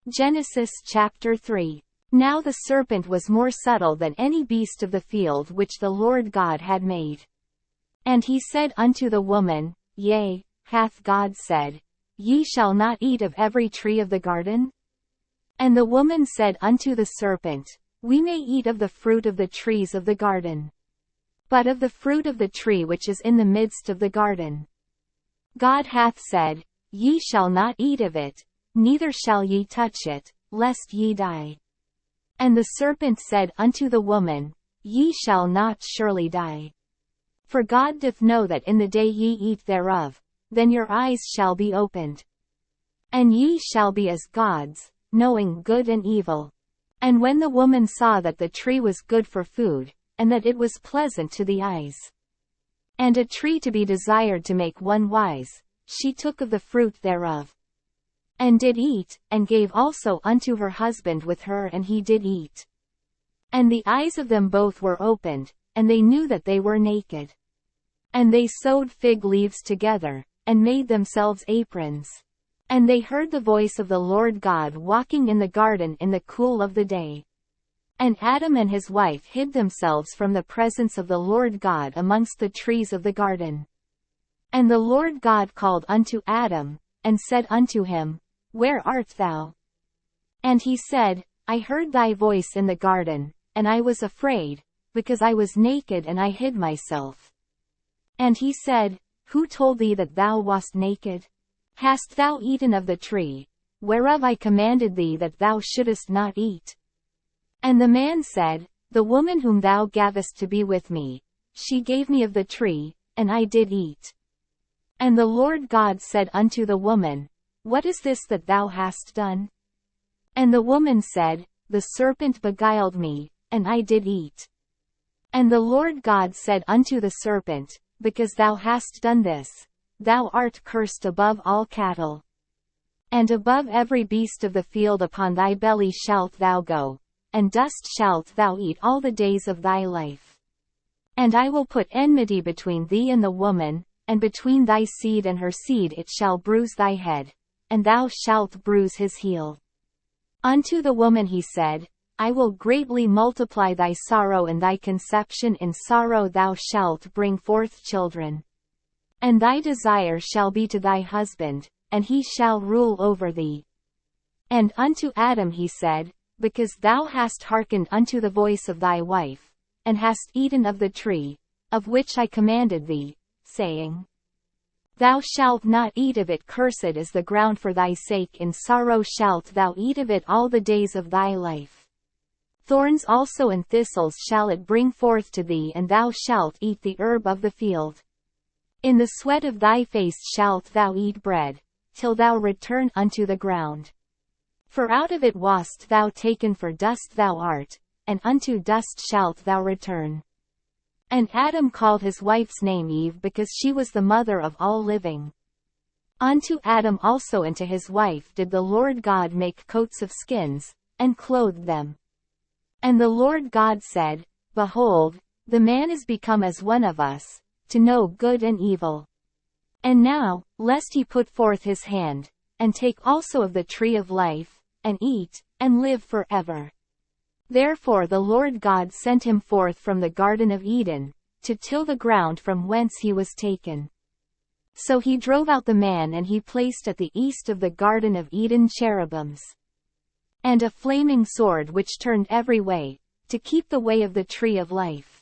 Genesis chapter 3. Now the serpent was more subtle than any beast of the field which the Lord God had made. And he said unto the woman, Yea, hath God said, Ye shall not eat of every tree of the garden? And the woman said unto the serpent, We may eat of the fruit of the trees of the garden. But of the fruit of the tree which is in the midst of the garden, God hath said, Ye shall not eat of it, neither shall ye touch it, lest ye die. And the serpent said unto the woman, Ye shall not surely die. For God doth know that in the day ye eat thereof, then your eyes shall be opened. And ye shall be as gods, knowing good and evil. And when the woman saw that the tree was good for food, and that it was pleasant to the eyes, and a tree to be desired to make one wise, she took of the fruit thereof, and did eat, and gave also unto her husband with her, and he did eat. And the eyes of them both were opened, and they knew that they were naked. And they sewed fig leaves together, and made themselves aprons. And they heard the voice of the Lord God walking in the garden in the cool of the day. And Adam and his wife hid themselves from the presence of the Lord God amongst the trees of the garden. And the Lord God called unto Adam, and said unto him, Where art thou? And he said, I heard thy voice in the garden, and I was afraid, because I was naked and I hid myself. And he said, Who told thee that thou wast naked? Hast thou eaten of the tree, whereof I commanded thee that thou shouldest not eat? And the man said, The woman whom thou gavest to be with me, she gave me of the tree, and I did eat. And the Lord God said unto the woman, What is this that thou hast done? And the woman said, The serpent beguiled me, and I did eat. And the Lord God said unto the serpent, Because thou hast done this, thou art cursed above all cattle, and above every beast of the field. Upon thy belly shalt thou go, and dust shalt thou eat all the days of thy life. And I will put enmity between thee and the woman, and between thy seed and her seed. It shall bruise thy head, and thou shalt bruise his heel. Unto the woman he said, I will greatly multiply thy sorrow and thy conception. In sorrow thou shalt bring forth children. And thy desire shall be to thy husband, and he shall rule over thee. And unto Adam he said, Because thou hast hearkened unto the voice of thy wife, and hast eaten of the tree, of which I commanded thee, saying, Thou shalt not eat of it. Cursed is the ground for thy sake. In sorrow shalt thou eat of it all the days of thy life. Thorns also and thistles shall it bring forth to thee, and thou shalt eat the herb of the field. In the sweat of thy face shalt thou eat bread, till thou return unto the ground. For out of it wast thou taken, for dust thou art, and unto dust shalt thou return. And Adam called his wife's name Eve, because she was the mother of all living. Unto Adam also and to his wife did the Lord God make coats of skins, and clothed them. And the Lord God said, Behold, the man is become as one of us, to know good and evil. And now, lest he put forth his hand, and take also of the tree of life, and eat, and live forever. Therefore the Lord God sent him forth from the Garden of Eden, to till the ground from whence he was taken. So he drove out the man, and he placed at the east of the Garden of Eden cherubims, and a flaming sword which turned every way, to keep the way of the tree of life.